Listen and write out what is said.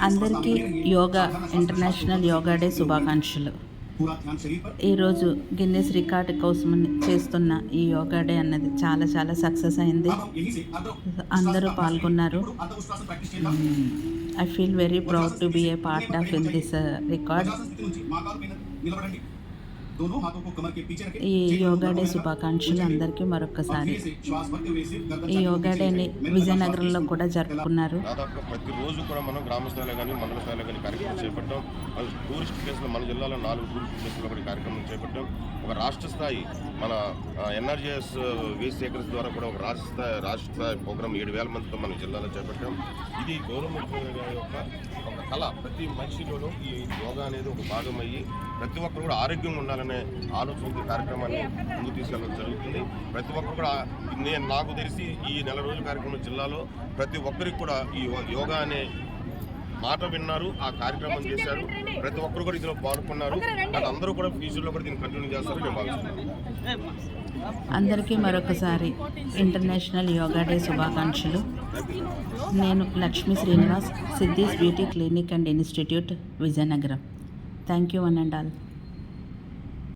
అందరికీ yoga international yoga day శుభాకాంక్షలు. ఈరోజు గిన్నెస్ రికార్డ్ కోసం చేస్తున్న ఈ యోగా డే అన్నది చాలా చాలా సక్సెస్ అయింది. అందరూ పాల్గొన్నారు. I feel very proud to be a part of in this record. ఈ యోగా డే శుభాకాంక్షలు అందరికీ మరొకసారి. ఈ యోగా డేని విజయనగరంలో కూడా జరుపుకున్నారు. దాదాపు ప్రతిరోజు కూడా మనం గ్రామ స్థాయిలో కానీ మండల స్థాయిలో కానీ కార్యక్రమం చేపట్టాం. టూరిస్ట్ ప్లేస్లో మన జిల్లాలో 4 టూరిస్ట్ ప్లేస్లో కూడా కార్యక్రమం చేపట్టాం. ఒక రాష్ట్ర స్థాయి మన ఎన్ఆర్జీఎస్ వేస్ట్ సేకరణ ద్వారా కూడా ఒక రాష్ట్ర స్థాయి ప్రోగ్రాం 7,000 మందితో మన జిల్లాలో చేపట్టాం. ఇది గవర్నమెంట్ యొక్క ఒక కళ. ప్రతి మనిషిలోనూ ఈ యోగా అనేది ఒక భాగం అయ్యి ప్రతి ఒక్కరు కూడా ఆరోగ్యంగా ఉండాలనే ఆలోచన కార్యక్రమాన్ని ముందుకు తీసుకెళ్ళడం జరుగుతుంది. ప్రతి ఒక్కరు కూడా నాకు తెలిసి ఈ నెల రోజుల కార్యక్రమం జిల్లాలో ప్రతి ఒక్కరికి కూడా ఈ యోగా అనే మాట విన్నారు, ఆ కార్యక్రమం చేశారు. ప్రతి ఒక్కరు కూడా ఇందులో పాల్గొన్నారు. అండ్ అందరూ కూడా ఫ్యూచర్లో కూడా దీన్ని కంటిన్యూ చేస్తారని నేను భావిస్తున్నాను. అందరికీ మరొకసారి ఇంటర్నేషనల్ యోగా డే శుభాకాంక్షలు. నేను Lakshmi Srinivas, Siddhi's beauty clinic and institute, Vizianagaram. Thank you one and all.